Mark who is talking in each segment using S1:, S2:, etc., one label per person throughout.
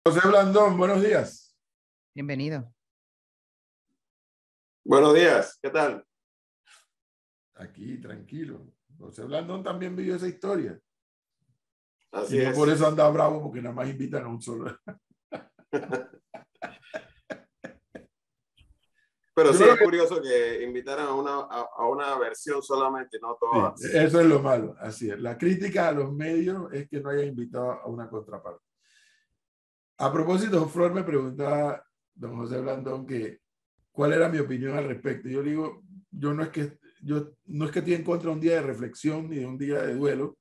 S1: José Blandón, buenos días.
S2: Bienvenido.
S3: Buenos días, ¿qué tal?
S1: Aquí, tranquilo. José Blandón también vivió esa historia.
S3: Así
S1: Y no
S3: es.
S1: por eso anda bravo, porque nada más invitan a un solo.
S3: Pero
S1: Yo
S3: sí,
S1: creo
S3: es
S1: que
S3: curioso que invitaran a una versión solamente, no
S1: sí,
S3: todas.
S1: eso es lo malo. Así es. La crítica a los medios es que no haya invitado a una contraparte. A propósito, Flor me preguntaba, don José Blandón, que cuál era mi opinión al respecto. Yo digo, yo no es que estoy en contra de un día de reflexión ni de un día de duelo,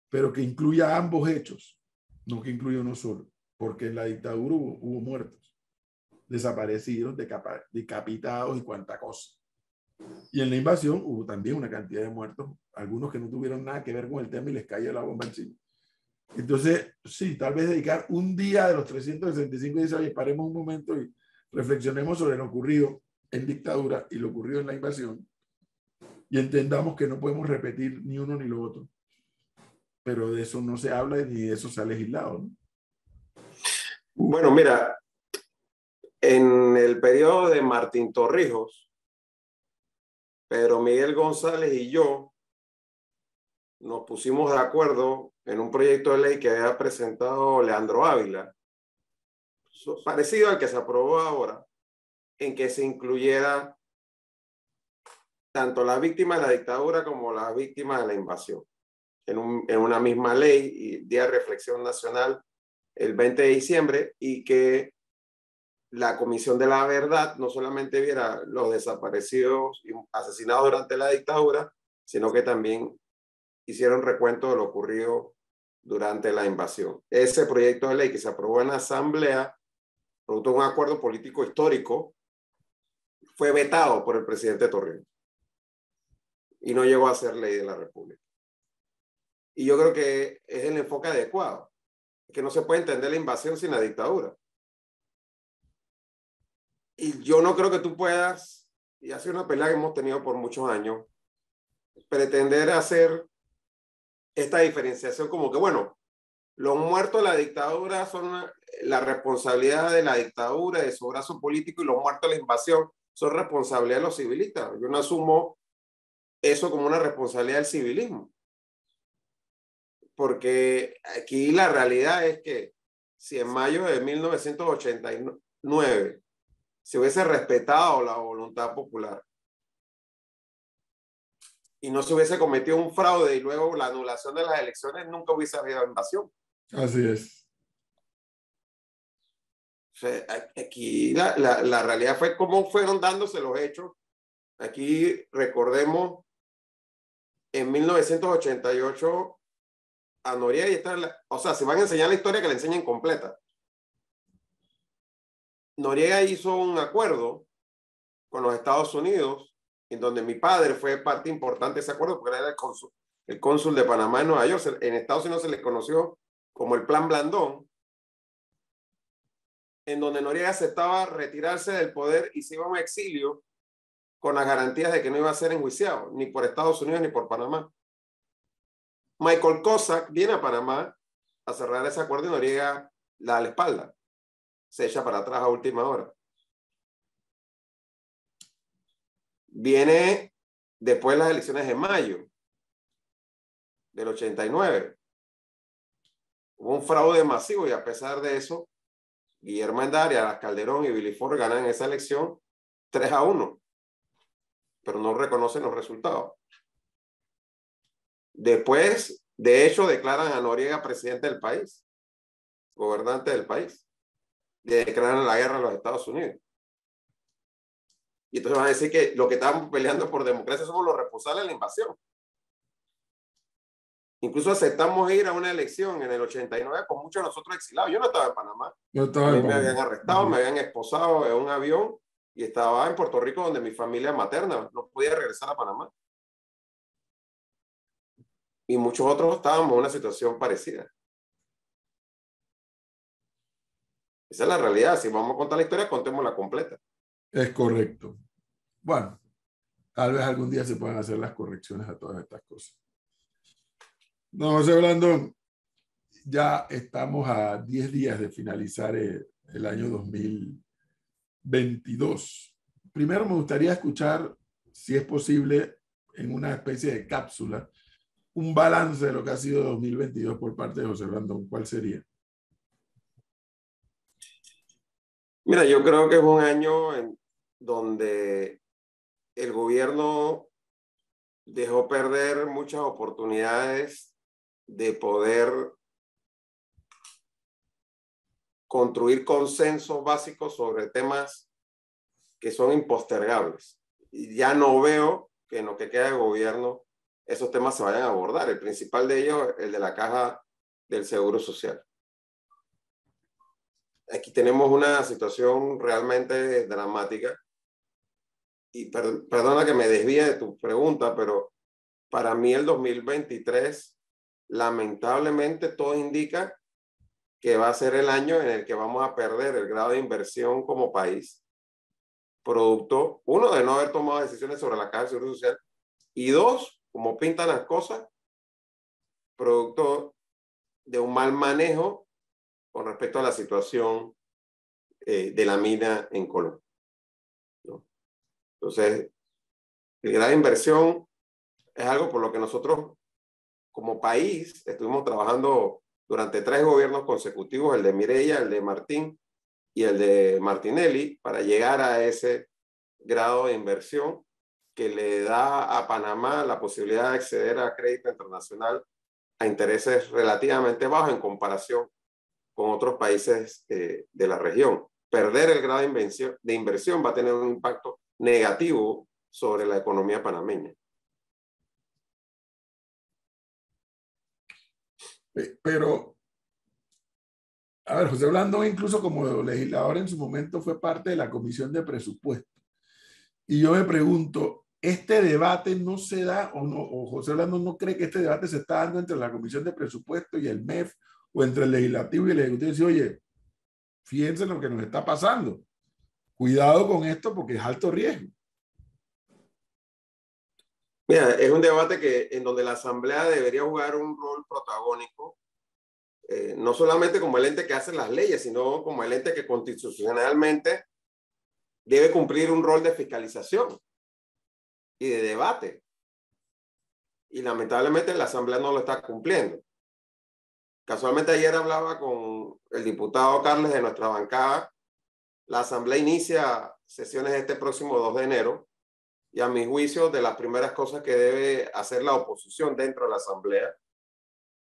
S1: pero que incluya ambos hechos, no que incluya uno solo, porque en la dictadura hubo muertos, desaparecidos, decapitados y cuanta cosa. Y en la invasión hubo también una cantidad de muertos, algunos que no tuvieron nada que ver con el tema y les cayó la bomba encima. Entonces, sí, tal vez dedicar un día de los 365 días, oye, paremos un momento y reflexionemos sobre lo ocurrido en dictadura y lo ocurrido en la invasión y entendamos que no podemos repetir ni uno ni lo otro. Pero de eso no se habla ni de eso se ha legislado, ¿no?
S3: Bueno, mira, en el periodo de Martín Torrijos, Pedro Miguel González y yo nos pusimos de acuerdo en un proyecto de ley que había presentado Leandro Ávila, parecido al que se aprobó ahora, en que se incluyera tanto las víctimas de la dictadura como las víctimas de la invasión en una misma ley y Día de Reflexión Nacional el 20 de diciembre, y que la Comisión de la Verdad no solamente viera los desaparecidos y asesinados durante la dictadura, sino que también hicieron recuento de lo ocurrido durante la invasión. Ese proyecto de ley que se aprobó en la Asamblea, producto de un acuerdo político histórico, fue vetado por el presidente Torrijos y no llegó a ser ley de la República. Y yo creo que es el enfoque adecuado, que no se puede entender la invasión sin la dictadura. Y yo no creo que tú puedas, y ha sido una pelea que hemos tenido por muchos años, pretender hacer esta diferenciación como que, bueno, los muertos de la dictadura son la responsabilidad de la dictadura, de su brazo político, y los muertos de la invasión son responsabilidad de los civilistas. Yo no asumo eso como una responsabilidad del civilismo, porque aquí la realidad es que si en mayo de 1989 se hubiese respetado la voluntad popular y no se hubiese cometido un fraude y luego la anulación de las elecciones, nunca hubiese habido invasión.
S1: Así es.
S3: O sea, aquí la realidad fue cómo fueron dándose los hechos. Aquí recordemos, en 1988 a Noriega, y o sea, si van a enseñar la historia, que la enseñen completa. Noriega hizo un acuerdo con los Estados Unidos, en donde mi padre fue parte importante de ese acuerdo, porque era el cónsul de Panamá en Nueva York. En Estados Unidos se le conoció como el Plan Blandón, en donde Noriega aceptaba retirarse del poder y se iba a un exilio con las garantías de que no iba a ser enjuiciado, ni por Estados Unidos ni por Panamá. Michael Cossack viene a Panamá a cerrar ese acuerdo y Noriega la da la espalda. Se echa para atrás a última hora. Viene después de las elecciones de mayo del 89. Hubo un fraude masivo y a pesar de eso, Guillermo Endarias, Calderón y Billy Ford ganan esa elección 3-1, pero no reconocen los resultados. Después, de hecho, declaran a Noriega presidente del país, gobernante del país, y declaran la guerra a los Estados Unidos. Y entonces van a decir que lo que estaban peleando por democracia somos los responsables de la invasión. Incluso aceptamos ir a una elección en el 89 con muchos de nosotros exilados. Yo no estaba en Panamá. A mí me habían arrestado, me habían esposado en un avión y estaba en Puerto Rico, donde mi familia materna no podía regresar a Panamá. Y muchos otros estábamos en una situación parecida. Esa es la realidad. Si vamos a contar la historia, contémosla completa.
S1: Es correcto. Bueno, tal vez algún día se puedan hacer las correcciones a todas estas cosas. No, José Blandón, ya estamos a 10 días de finalizar el año 2022. Primero me gustaría escuchar, si es posible, en una especie de cápsula, un balance de lo que ha sido 2022 por parte de José Blandón. ¿Cuál sería?
S3: Mira, yo creo que es un año en donde el gobierno dejó perder muchas oportunidades de poder construir consensos básicos sobre temas que son impostergables. Y ya no veo que en lo que queda de gobierno esos temas se vayan a abordar. El principal de ellos, el de la caja del Seguro Social. Aquí tenemos una situación realmente dramática y perdona que me desvíe de tu pregunta, pero para mí el 2023, lamentablemente todo indica que va a ser el año en el que vamos a perder el grado de inversión como país, producto, uno, de no haber tomado decisiones sobre la Caja de Seguro Social, y dos, como pintan las cosas, producto de un mal manejo con respecto a la situación de la mina en Colombia, ¿no? Entonces, el grado de inversión es algo por lo que nosotros como país estuvimos trabajando durante 3 gobiernos consecutivos, el de Mireya, el de Martín y el de Martinelli, para llegar a ese grado de inversión que le da a Panamá la posibilidad de acceder a crédito internacional a intereses relativamente bajos en comparación con otros países de la región. Perder el grado de inversión va a tener un impacto negativo sobre la economía panameña.
S1: Pero, a ver, José Blandón incluso como legislador en su momento fue parte de la Comisión de Presupuesto. Y yo me pregunto, ¿este debate no se da o no? ¿O José Blandón no cree que este debate se está dando entre la Comisión de Presupuesto y el MEF o entre el Legislativo y el Ejecutivo? Y dice, oye, fíjense lo que nos está pasando. Cuidado con esto porque es alto riesgo.
S3: Mira, es un debate en donde la Asamblea debería jugar un rol protagónico, no solamente como el ente que hace las leyes, sino como el ente que constitucionalmente debe cumplir un rol de fiscalización y de debate. Y lamentablemente la Asamblea no lo está cumpliendo. Casualmente ayer hablaba con el diputado Carles de nuestra bancada. La Asamblea inicia sesiones este próximo 2 de enero y a mi juicio de las primeras cosas que debe hacer la oposición dentro de la Asamblea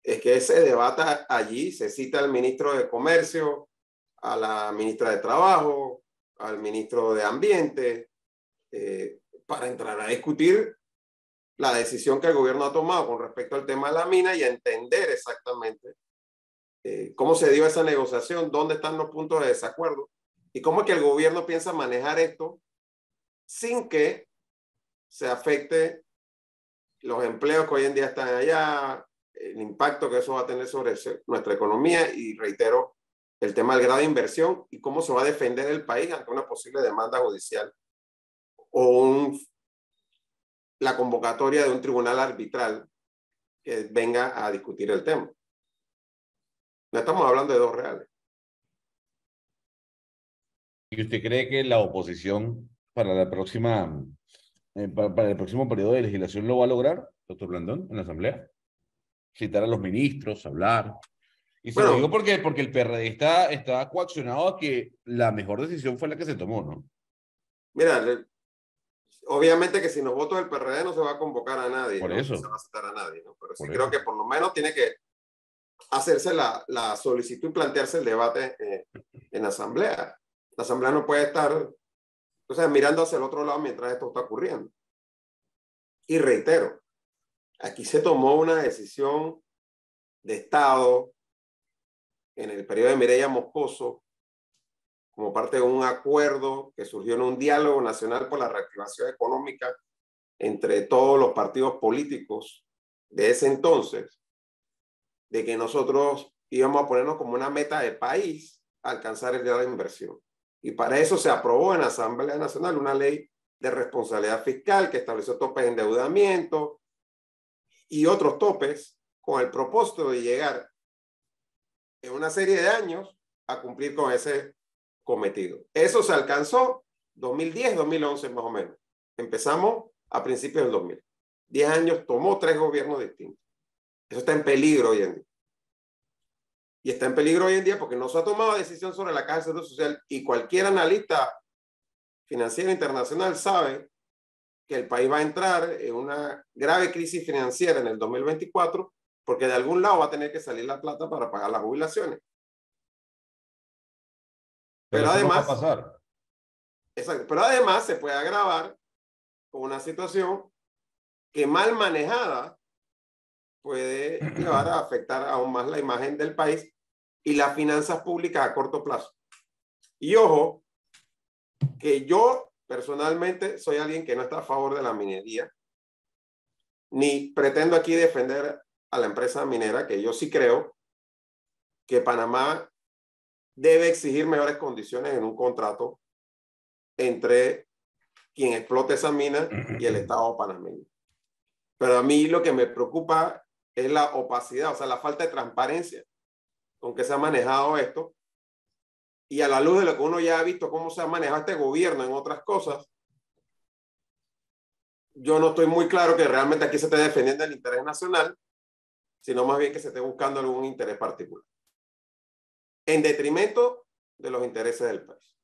S3: es que se debata allí, se cita al ministro de Comercio, a la ministra de Trabajo, al ministro de Ambiente, para entrar a discutir la decisión que el gobierno ha tomado con respecto al tema de la mina y a entender exactamente cómo se dio esa negociación, dónde están los puntos de desacuerdo y cómo es que el gobierno piensa manejar esto sin que se afecte los empleos que hoy en día están allá, el impacto que eso va a tener sobre nuestra economía y, reitero, el tema del grado de inversión y cómo se va a defender el país ante una posible demanda judicial o la convocatoria de un tribunal arbitral que venga a discutir el tema. No estamos hablando de 2 reales.
S2: ¿Y usted cree que la oposición para la próxima, para el próximo periodo de legislación lo va a lograr, doctor Blandón, en la Asamblea? Citar a los ministros, hablar. Y se lo digo
S3: Bueno,
S2: porque el PRD está coaccionado a que la mejor decisión fue la que se tomó, ¿no?
S3: mira, obviamente que sin los votos del PRD no se va a convocar a nadie,
S2: Por
S3: ¿no?
S2: eso.
S3: No se va a citar a nadie, ¿no? Pero sí
S2: Por
S3: creo
S2: eso.
S3: que por lo menos tiene que hacerse la solicitud y plantearse el debate en la Asamblea. La Asamblea no puede estar, o sea, mirando hacia el otro lado mientras esto está ocurriendo. Y reitero, aquí se tomó una decisión de Estado en el periodo de Mireya Moscoso como parte de un acuerdo que surgió en un diálogo nacional por la reactivación económica entre todos los partidos políticos de ese entonces, de que nosotros íbamos a ponernos como una meta de país alcanzar el grado de inversión. Y para eso se aprobó en la Asamblea Nacional una ley de responsabilidad fiscal que estableció topes de endeudamiento y otros topes con el propósito de llegar en una serie de años a cumplir con ese cometido. Eso se alcanzó 2010, 2011 más o menos. Empezamos a principios del 2000. 10 años, tomó 3 gobiernos distintos. Eso está en peligro hoy en día. Y está en peligro hoy en día porque no se ha tomado decisión sobre la Caja de Seguro Social, y cualquier analista financiero internacional sabe que el país va a entrar en una grave crisis financiera en el 2024 porque de algún lado va a tener que salir la plata para pagar las jubilaciones. Pero
S2: eso no va a
S3: además,
S2: pasar.
S3: exacto, pero además se puede agravar con una situación que mal manejada puede llevar a afectar aún más la imagen del país y las finanzas públicas a corto plazo. Y ojo, que yo personalmente soy alguien que no está a favor de la minería, ni pretendo aquí defender a la empresa minera, que yo sí creo que Panamá debe exigir mejores condiciones en un contrato entre quien explote esa mina y el Estado panameño. Pero a mí lo que me preocupa es la opacidad, o sea, la falta de transparencia con que se ha manejado esto, y a la luz de lo que uno ya ha visto cómo se ha manejado este gobierno en otras cosas, yo no estoy muy claro que realmente aquí se esté defendiendo el interés nacional, sino más bien que se esté buscando algún interés particular, en detrimento de los intereses del país.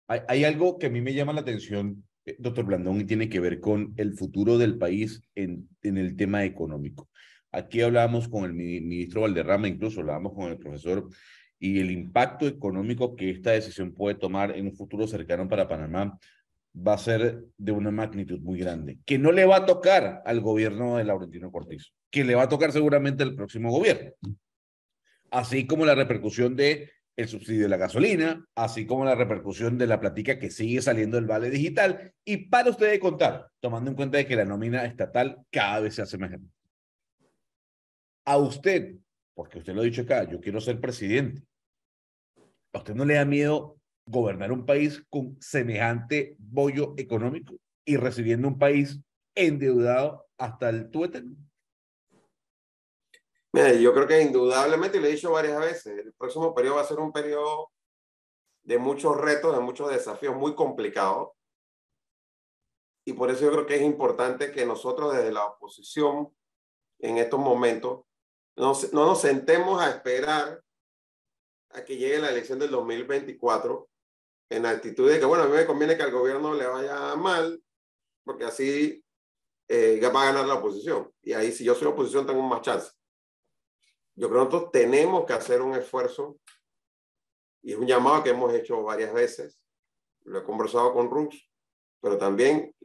S2: Hay algo que a mí me llama la atención, doctor Blandón, y tiene que ver con el futuro del país en el tema económico. Aquí hablábamos con el ministro Valderrama, incluso hablábamos con el profesor, y el impacto económico que esta decisión puede tomar en un futuro cercano para Panamá va a ser de una magnitud muy grande, que no le va a tocar al gobierno de Laurentino Cortizo, que le va a tocar seguramente al próximo gobierno, así como la repercusión de el subsidio de la gasolina, así como la repercusión de la platica que sigue saliendo del vale digital, y para ustedes contar, tomando en cuenta de que la nómina estatal cada vez se hace mejor. A usted, porque usted lo ha dicho acá, yo quiero ser presidente, ¿a usted no le da miedo gobernar un país con semejante bollo económico y recibiendo un país endeudado hasta el tuétano?
S3: Mira, yo creo que indudablemente, y lo he dicho varias veces, el próximo periodo va a ser un periodo de muchos retos, de muchos desafíos, muy complicados. Y por eso yo creo que es importante que nosotros desde la oposición, en estos momentos, no nos sentemos a esperar a que llegue la elección del 2024 en la actitud de que, bueno, a mí me conviene que al gobierno le vaya mal, porque así va a ganar la oposición. Y ahí, si yo soy oposición, tengo más chance. Yo creo que nosotros tenemos que hacer un esfuerzo, y es un llamado que hemos hecho varias veces. Lo he conversado con Rux, pero también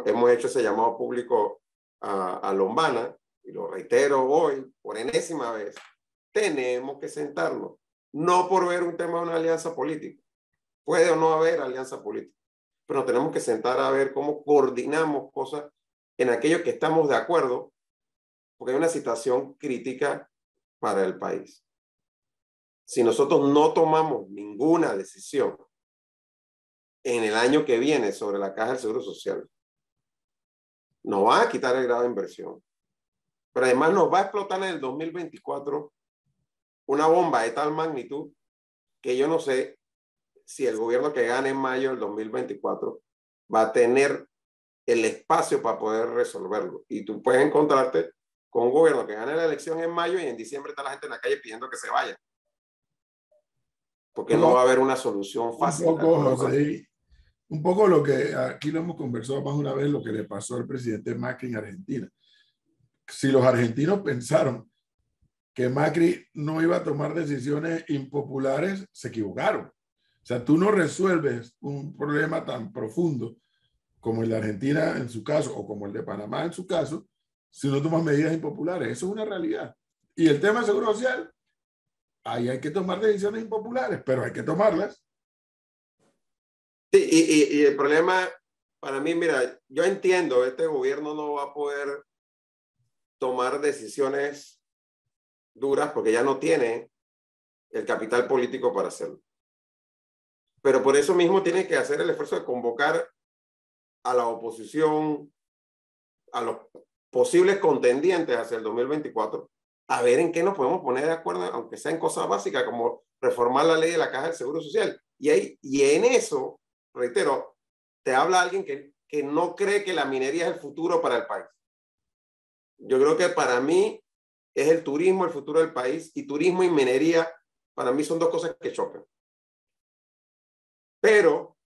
S3: hemos hecho ese llamado público a Lombana, y lo reitero hoy por enésima vez. Tenemos que sentarnos, no por ver un tema de una alianza política. Puede o no haber alianza política, pero nos tenemos que sentar a ver cómo coordinamos cosas en aquello que estamos de acuerdo, porque hay una situación crítica para el país. Si nosotros no tomamos ninguna decisión en el año que viene sobre la Caja del Seguro Social, nos va a quitar el grado de inversión, pero además nos va a explotar en el 2024 una bomba de tal magnitud que yo no sé si el gobierno que gane en mayo del 2024 va a tener el espacio para poder resolverlo. Y tú puedes encontrarte con un gobierno que gane la elección en mayo y en diciembre está la gente en la calle pidiendo que se vaya, porque no va a haber una solución fácil.
S1: Un poco, José, un poco lo que aquí lo hemos conversado más una vez, lo que le pasó al presidente Macri en Argentina. Si los argentinos pensaron que Macri no iba a tomar decisiones impopulares, se equivocaron. O sea, tú no resuelves un problema tan profundo como el de Argentina en su caso, o como el de Panamá en su caso, si no tomas medidas impopulares. Eso es una realidad. Y el tema de seguro social, ahí hay que tomar decisiones impopulares, pero hay que tomarlas.
S3: Sí, y el problema para mí, mira, yo entiendo, este gobierno no va a poder tomar decisiones duras porque ya no tiene el capital político para hacerlo. Pero por eso mismo tiene que hacer el esfuerzo de convocar a la oposición, a los posibles contendientes hacia el 2024, a ver en qué nos podemos poner de acuerdo, aunque sea en cosas básicas como reformar la ley de la Caja del Seguro Social. Y en eso, reitero, te habla alguien que no cree que la minería es el futuro para el país. Yo creo que para mí es el turismo el futuro del país, y turismo y minería para mí son dos cosas que chocan. Pero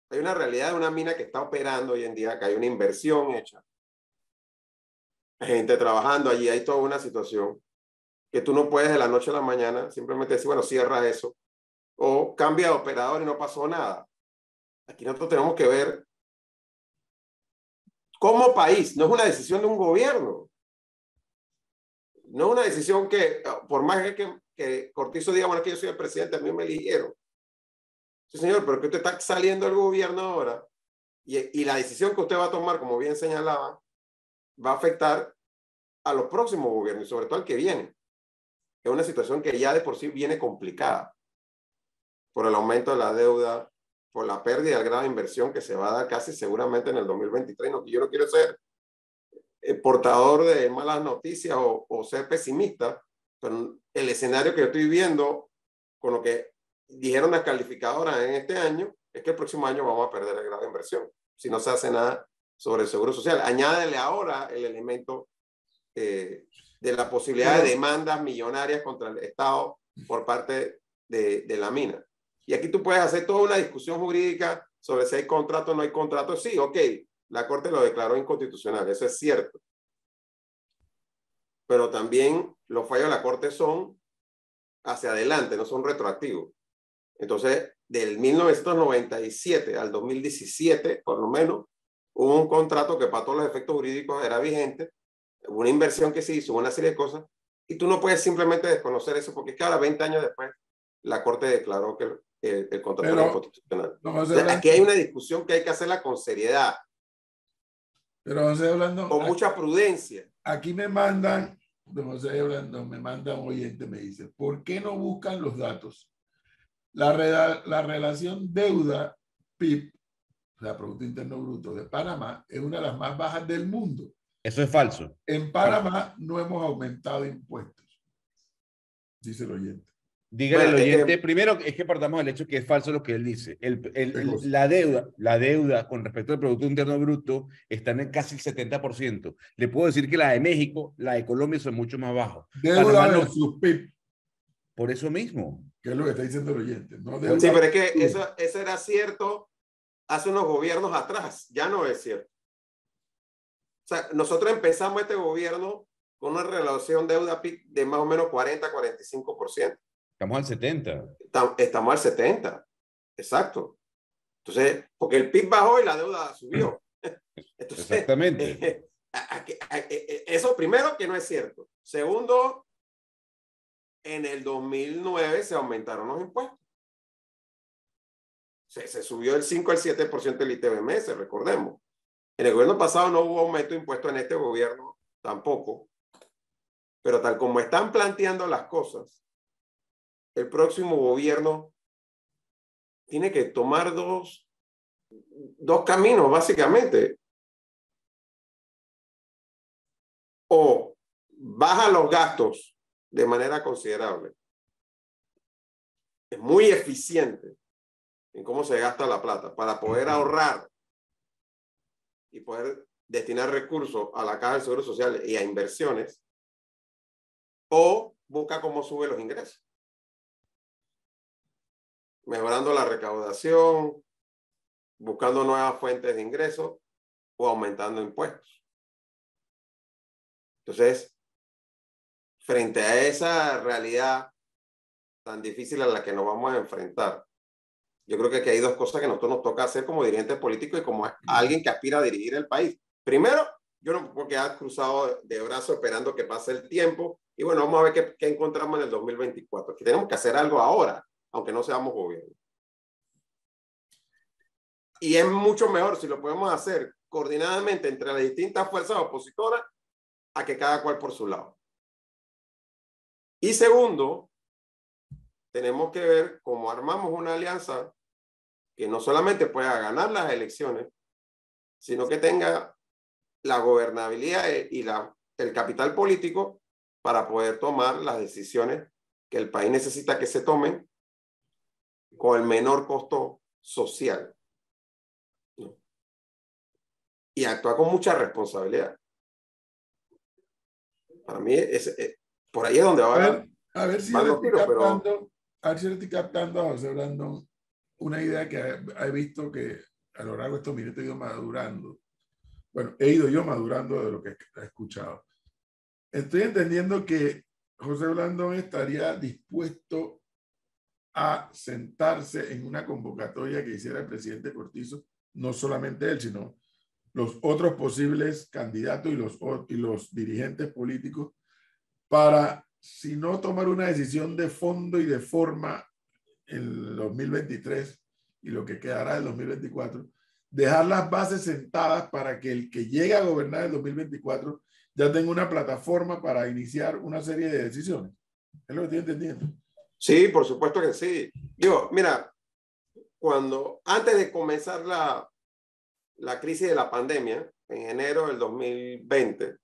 S3: hay una realidad de una mina que está operando hoy en día, que hay una inversión hecha, hay gente trabajando allí, hay toda una situación que tú no puedes de la noche a la mañana simplemente decir, bueno, cierra eso, o cambia de operador y no pasó nada. Aquí nosotros tenemos que ver como país, no es una decisión de un gobierno, no es una decisión que, por más que Cortizo diga, bueno, es que yo soy el presidente, a mí me eligieron. Sí, señor, pero que usted está saliendo del gobierno ahora, y la decisión que usted va a tomar, como bien señalaba, va a afectar a los próximos gobiernos y sobre todo al que viene. Es una situación que ya de por sí viene complicada por el aumento de la deuda, por la pérdida del grado de inversión que se va a dar casi seguramente en el 2023. No, yo no quiero ser portador de malas noticias o ser pesimista, pero el escenario que yo estoy viendo con lo que dijeron las calificadoras en este año es que el próximo año vamos a perder el grado de inversión si no se hace nada sobre el seguro social. Añádele ahora el elemento de la posibilidad de demandas millonarias contra el Estado por parte de la mina. Y aquí tú puedes hacer toda una discusión jurídica sobre si hay contrato o no hay contrato. Sí, ok, la Corte lo declaró inconstitucional, eso es cierto. Pero también los fallos de la Corte son hacia adelante, no son retroactivos. Entonces, del 1997 al 2017, por lo menos, hubo un contrato que para todos los efectos jurídicos era vigente, una inversión que se hizo, una serie de cosas, y tú no puedes simplemente desconocer eso, porque es que ahora, 20 años después, la Corte declaró que el contrato era inconstitucional.
S1: No,
S3: aquí hay una discusión que hay que hacerla con seriedad,
S1: pero José Blandón,
S3: con mucha prudencia.
S1: Aquí me mandan, don José Blandón, me manda un oyente, me dice, ¿por qué no buscan los datos? La relación deuda-PIB, o sea, Producto Interno Bruto de Panamá, es una de las más bajas del mundo.
S2: Eso es falso.
S1: En Panamá no hemos aumentado impuestos, dice el oyente.
S2: Dígale al oyente, primero es que partamos del hecho que es falso lo que él dice. La deuda con respecto al Producto Interno Bruto está en casi el 70%. Le puedo decir que la de México, la de Colombia son mucho más bajos.
S1: Deuda versus PIB.
S2: Por eso mismo.
S1: Que es lo que está diciendo el oyente. ¿No?
S3: Sí, pero es que eso era cierto hace unos gobiernos atrás, ya no es cierto. O sea, nosotros empezamos este gobierno con una relación deuda-PIB de más o menos 40-45%.
S2: Estamos al 70.
S3: Estamos al 70, exacto. Entonces, porque el PIB bajó y la deuda subió. Entonces,
S2: exactamente.
S3: Eso primero que no es cierto. Segundo, en el 2009 se aumentaron los impuestos. Se subió del 5 al 7% el ITBMS, recordemos. En el gobierno pasado no hubo aumento de impuestos, en este gobierno tampoco. Pero tal como están planteando las cosas, el próximo gobierno tiene que tomar dos caminos, básicamente. O baja los gastos de manera considerable. Es muy eficiente en cómo se gasta la plata para poder ahorrar y poder destinar recursos a la Caja del Seguro Social y a inversiones, o busca cómo sube los ingresos, mejorando la recaudación, buscando nuevas fuentes de ingresos o aumentando impuestos. Entonces, frente a esa realidad tan difícil a la que nos vamos a enfrentar, yo creo que aquí hay dos cosas que nosotros nos toca hacer como dirigentes políticos y como alguien que aspira a dirigir el país. Primero, yo no me puedo quedar cruzado de brazos esperando que pase el tiempo y bueno, vamos a ver qué encontramos en el 2024. Que tenemos que hacer algo ahora, aunque no seamos gobierno. Y es mucho mejor si lo podemos hacer coordinadamente entre las distintas fuerzas opositoras a que cada cual por su lado. Y segundo, tenemos que ver cómo armamos una alianza que no solamente pueda ganar las elecciones, sino que tenga la gobernabilidad y el capital político para poder tomar las decisiones que el país necesita que se tomen con el menor costo social. Y actuar con mucha responsabilidad. Para mí, por ahí es donde
S1: a ver si
S3: van
S1: le
S3: los
S1: estoy
S3: tiros,
S1: captando, a ver si le estoy captando a José Blandón una idea que he visto que a lo largo de estos minutos he ido madurando. Bueno, he ido yo madurando de lo que he escuchado. Estoy entendiendo que José Blandón estaría dispuesto a sentarse en una convocatoria que hiciera el presidente Cortizo, no solamente él, sino los otros posibles candidatos y los dirigentes políticos, para, si no tomar una decisión de fondo y de forma en el 2023 y lo que quedará del 2024, dejar las bases sentadas para que el que llegue a gobernar el 2024 ya tenga una plataforma para iniciar una serie de decisiones. ¿Es lo que estoy entendiendo?
S3: Sí, por supuesto que sí. Digo, mira, antes de comenzar la crisis de la pandemia, en enero del 2020,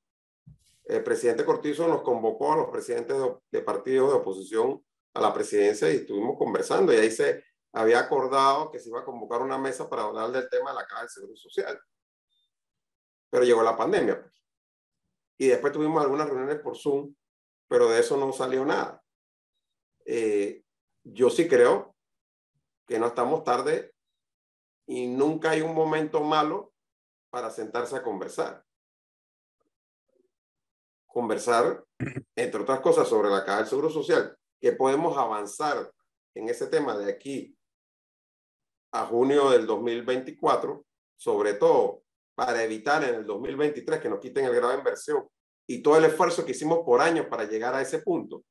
S3: el presidente Cortizo nos convocó a los presidentes de partidos de oposición a la presidencia y estuvimos conversando, y ahí se había acordado que se iba a convocar una mesa para hablar del tema de la Caja del Seguro Social. Pero llegó la pandemia, pues. Y después tuvimos algunas reuniones por Zoom, pero de eso no salió nada. Yo sí creo que no estamos tarde y nunca hay un momento malo para sentarse a conversar. Conversar, entre otras cosas, sobre la Caja del Seguro Social, que podemos avanzar en ese tema de aquí a junio del 2024, sobre todo para evitar en el 2023 que nos quiten el grado de inversión y todo el esfuerzo que hicimos por años para llegar a ese punto.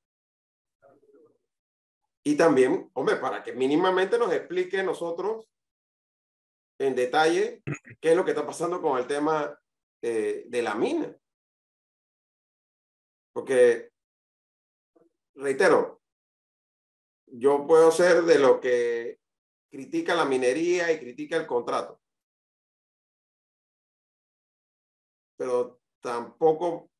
S3: Y también, hombre, para que mínimamente nos explique nosotros en detalle qué es lo que está pasando con el tema de la mina. Porque, reitero, yo puedo ser de lo que critica la minería y critica el contrato, pero tampoco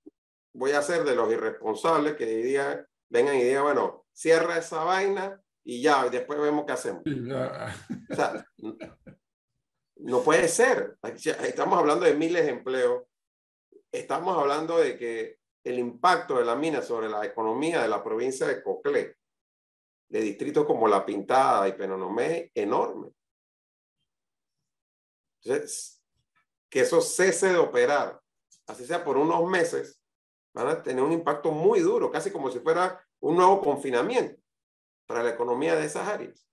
S3: voy a ser de los irresponsables que vengan y digan, bueno, cierra esa vaina y ya, después vemos qué hacemos. O sea, no puede ser. Estamos hablando de miles de empleos. Estamos hablando de que el impacto de la mina sobre la economía de la provincia de Coclé, de distritos como La Pintada y Penonomé, es enorme. Entonces, que eso cese de operar, así sea por unos meses, van a tener un impacto muy duro, casi como si fuera un nuevo confinamiento para la economía de esas áreas.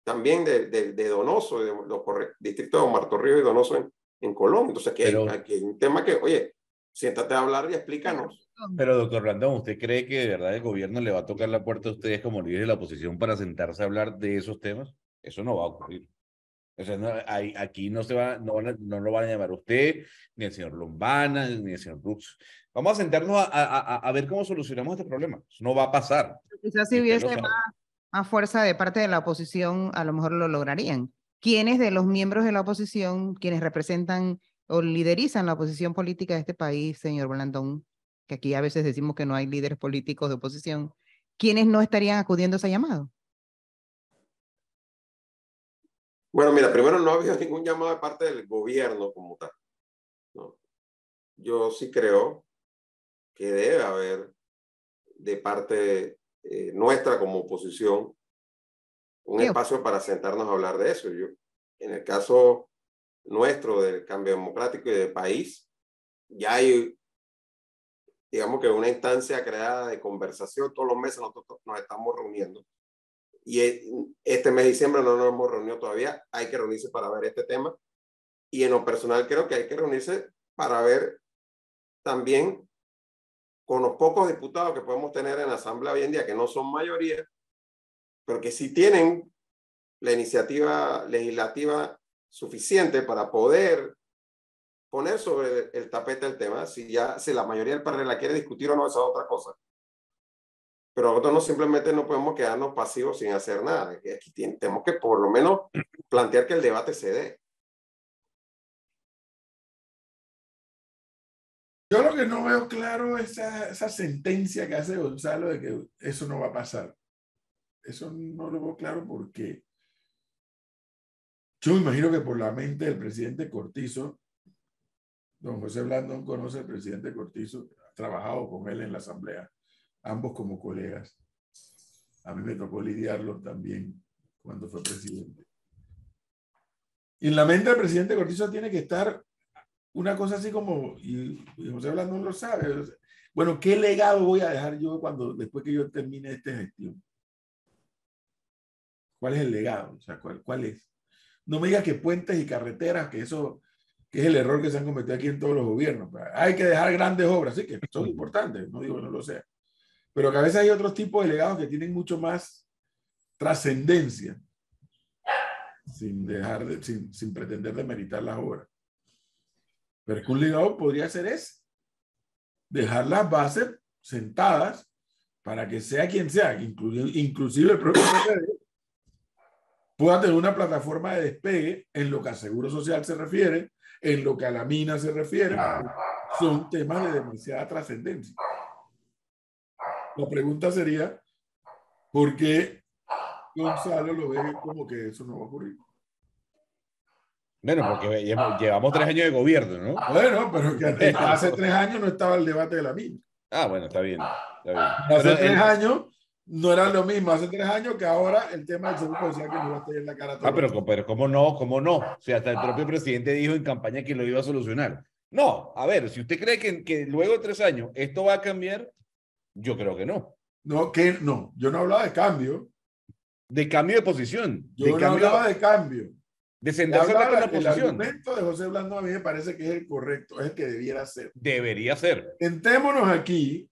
S3: También de Donoso, de los distritos de Martorrio y Donoso en Colón. Entonces, aquí hay un tema que, oye, siéntate a hablar y explícanos.
S2: Pero, doctor Blandón, ¿usted cree que de verdad el gobierno le va a tocar la puerta a ustedes como líderes de la oposición para sentarse a hablar de esos temas? Eso no va a ocurrir. O sea, aquí no lo van a llamar usted, ni el señor Lombana, ni el señor Brooks. Vamos a sentarnos a ver cómo solucionamos este problema. Eso no va a pasar.
S4: Quizás si hubiese más fuerza de parte de la oposición, a lo mejor lo lograrían. ¿Quiénes de los miembros de la oposición, quienes representan o liderizan la oposición política de este país, señor Blandón, que aquí a veces decimos que no hay líderes políticos de oposición, quiénes no estarían acudiendo a ese llamado?
S3: Bueno, mira, primero no ha habido ningún llamado de parte del gobierno como tal, ¿no? Yo sí creo que debe haber de parte nuestra como oposición un espacio para sentarnos a hablar de eso. En el caso nuestro del cambio democrático y del país, ya hay, digamos que una instancia creada de conversación. Todos los meses nosotros nos estamos reuniendo. Y este mes de diciembre no nos hemos reunido todavía. Hay que reunirse para ver este tema. Y en lo personal creo que hay que reunirse para ver también con los pocos diputados que podemos tener en la Asamblea hoy en día, que no son mayoría, pero que sí tienen la iniciativa legislativa suficiente para poder poner sobre el tapete el tema. Si la mayoría del PRD la quiere discutir o no, esa es otra cosa. Pero nosotros simplemente no podemos quedarnos pasivos sin hacer nada. Aquí tenemos que por lo menos plantear que el debate se dé.
S1: Yo lo que no veo claro es esa sentencia que hace Gonzalo de que eso no va a pasar. Eso no lo veo claro porque yo me imagino que por la mente del presidente Cortizo, don José Blandón conoce al presidente Cortizo, ha trabajado con él en la asamblea, ambos como colegas. A mí me tocó lidiarlo también cuando fue presidente. Y en la mente del presidente Cortizo tiene que estar una cosa así como, y José Blandón lo sabe, bueno, ¿qué legado voy a dejar yo después que yo termine esta gestión? ¿Cuál es el legado? O sea, ¿cuál es? No me digas que puentes y carreteras, que eso que es el error que se han cometido aquí en todos los gobiernos. Hay que dejar grandes obras, sí, que son importantes, no digo que no lo sea, pero que a veces hay otros tipos de legados que tienen mucho más trascendencia, sin pretender demeritar las obras. Pero es que un legado podría ser ese, dejar las bases sentadas para que sea quien sea, inclusive el propio PRD, pueda tener una plataforma de despegue en lo que a Seguro Social se refiere, en lo que a la mina se refiere, son temas de demasiada trascendencia. La pregunta sería, ¿por qué Gonzalo lo ve como que eso no va a ocurrir?
S2: Bueno, porque llevamos 3 años de gobierno, ¿no?
S1: Bueno, pero que hace 3 años no estaba el debate de la mina.
S2: Ah, bueno, está bien.
S1: Hace 3 años no era lo mismo. Hace 3 años que ahora el tema del Seguro Social que nos va a estar en la cara.
S2: Pero ¿cómo no? ¿Cómo no? O sea, hasta el propio presidente dijo en campaña que lo iba a solucionar. No, a ver, si usted cree que luego de 3 años esto va a cambiar, yo creo que no.
S1: No, yo no hablaba de cambio.
S2: De cambio de posición.
S1: Yo no hablaba de cambio.
S2: De sentarse a hablar con la oposición.
S1: El argumento de José Blandón a mí me parece que es el correcto, es el que debiera ser.
S2: Debería ser.
S1: Sentémonos aquí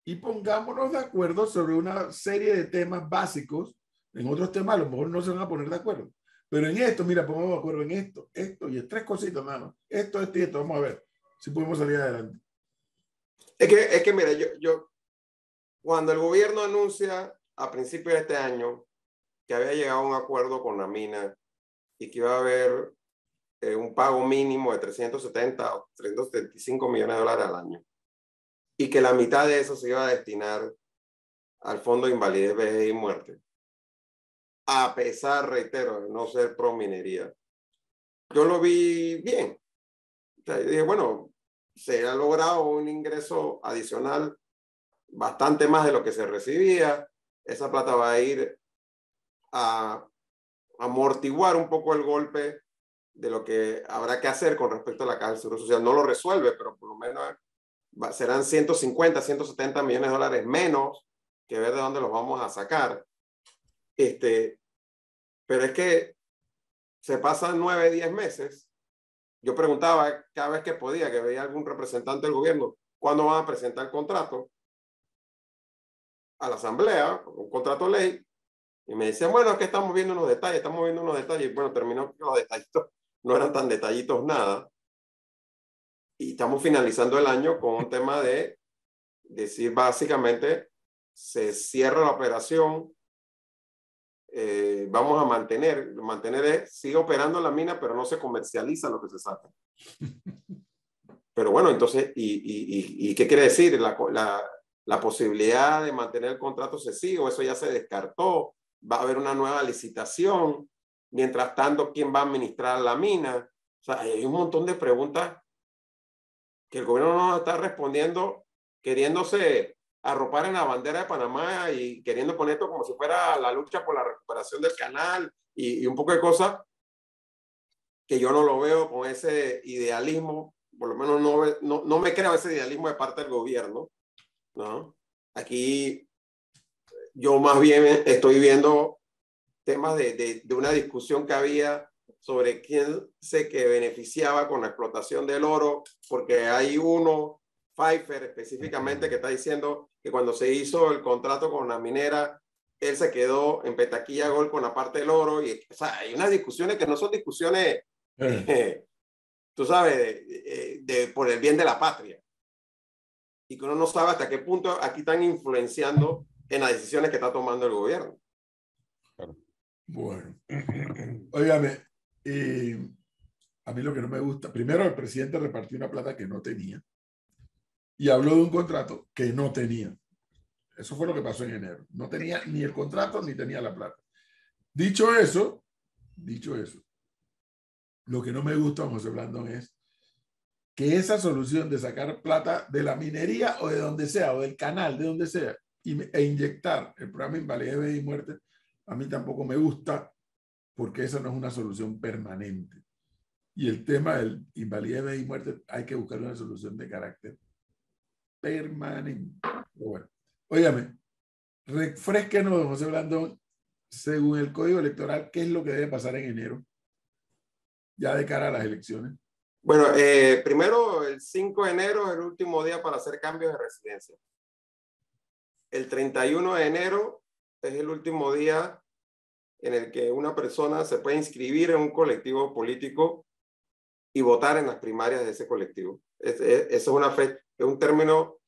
S1: y pongámonos de acuerdo sobre una serie de temas básicos. En otros temas a lo mejor no se van a poner de acuerdo. Pero en esto, mira, pongamos de acuerdo en esto y 3 cositas nada más. Esto y esto. Vamos a ver si podemos salir adelante.
S3: Es que mira, yo cuando el gobierno anuncia a principios de este año que había llegado a un acuerdo con la mina y que iba a haber un pago mínimo de 370 o 375 millones de dólares al año y que la mitad de eso se iba a destinar al Fondo de Invalidez, Vejez y Muerte, a pesar, reitero, de no ser pro minería. Yo lo vi bien. O sea, yo dije, bueno, se ha logrado un ingreso adicional bastante más de lo que se recibía. Esa plata va a ir a amortiguar un poco el golpe de lo que habrá que hacer con respecto a la Caja del Seguro Social. No lo resuelve, pero por lo menos serán 150, 170 millones de dólares menos que ver de dónde los vamos a sacar. Pero es que se pasan 9, 10 meses. Yo preguntaba cada vez que podía, que veía algún representante del gobierno, ¿cuándo van a presentar el contrato a la asamblea, un contrato de ley? Y me decían, bueno, es que estamos viendo unos detalles. Y bueno, terminó que los detallitos no eran tan detallitos nada. Y estamos finalizando el año con un tema de decir, básicamente, se cierra la operación, vamos a mantener sigue operando la mina, pero no se comercializa lo que se saca. Pero bueno, entonces, ¿y qué quiere decir? La posibilidad de mantener el contrato se sigue, o eso ya se descartó, va a haber una nueva licitación, mientras tanto, ¿quién va a administrar la mina? O sea, hay un montón de preguntas que el gobierno no está respondiendo, queriéndose arropar en la bandera de Panamá y queriendo poner esto como si fuera la lucha por la recuperación del canal y un poco de cosas que yo no lo veo con ese idealismo, por lo menos no me creo ese idealismo de parte del gobierno, ¿no? Aquí yo más bien estoy viendo temas de una discusión que había sobre quién se que beneficiaba con la explotación del oro, porque hay uno, Pfeiffer específicamente, que está diciendo que cuando se hizo el contrato con la minera, él se quedó en Petaquilla Gold con la parte del oro. O sea, hay unas discusiones que no son discusiones, tú sabes, por el bien de la patria. Y que uno no sabe hasta qué punto aquí están influenciando en las decisiones que está tomando el gobierno.
S1: Bueno, óigame, a mí lo que no me gusta, primero el presidente repartió una plata que no tenía. y habló de un contrato que no tenía. Eso fue lo que pasó en enero. No tenía ni el contrato ni tenía la plata. Dicho eso, lo que no me gusta, José Blandón, es que esa solución de sacar plata de la minería o de donde sea, o del canal, de donde sea, e inyectar el programa Invalidez, Vejez y Muerte, a mí tampoco me gusta, porque esa no es una solución permanente. Y el tema del invalidez, vejez y muerte, hay que buscar una solución de carácter permanente. Pero bueno, óigame, refresquenos, don José Blandón, según el Código Electoral, ¿qué es lo que debe pasar en enero? Ya de cara a las elecciones.
S3: Bueno, primero, el 5 de enero es el último día para hacer cambios de residencia. El 31 de enero es el último día en el que una persona se puede inscribir en un colectivo político y votar en las primarias de ese colectivo. Eso es una fecha, es un término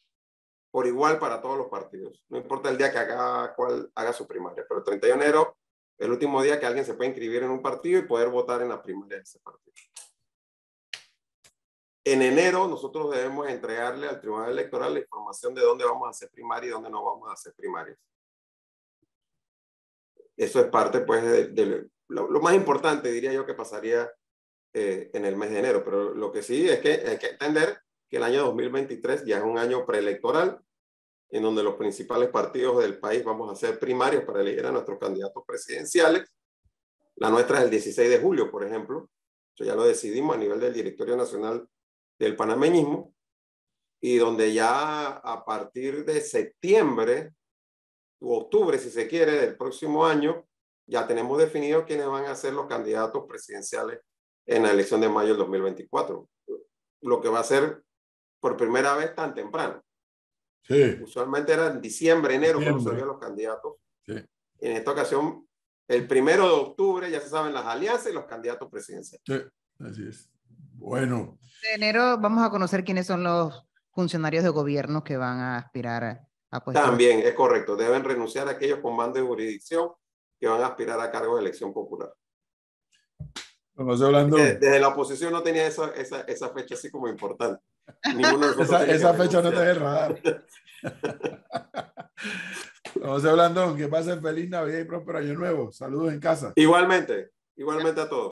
S3: por igual para todos los partidos. No importa el día que cuál haga su primaria, pero el 31 de enero es el último día que alguien se puede inscribir en un partido y poder votar en la primaria de ese partido. En enero nosotros debemos entregarle al Tribunal Electoral la información de dónde vamos a hacer primaria y dónde no vamos a hacer primarias. Eso es parte, pues, de lo más importante, diría yo, que pasaría en el mes de enero. Pero lo que sí es que hay que entender que el año 2023 ya es un año preelectoral, en donde los principales partidos del país vamos a hacer primarias para elegir a nuestros candidatos presidenciales. La nuestra es el 16 de julio, por ejemplo. Eso ya lo decidimos a nivel del Directorio Nacional del Panameñismo, y donde ya a partir de septiembre u octubre, si se quiere, del próximo año, ya tenemos definido quiénes van a ser los candidatos presidenciales en la elección de mayo del 2024. Lo que va a ser por primera vez tan temprano.
S1: Sí.
S3: Usualmente era en diciembre, enero, cuando salían los candidatos. Sí. En esta ocasión, el 1 de octubre ya se saben las alianzas y los candidatos presidenciales.
S1: Sí, así es. Bueno.
S4: En enero vamos a conocer quiénes son los funcionarios de gobierno que van a aspirar a puestos.
S3: También es correcto. Deben renunciar a aquellos con mando de jurisdicción que van a aspirar a cargos de elección popular. Desde la oposición no tenía esa fecha así como importante.
S1: Esa fecha no te debe radar. José Blandón, que pasen feliz Navidad y próspero año nuevo. Saludos en casa.
S3: Igualmente a todos.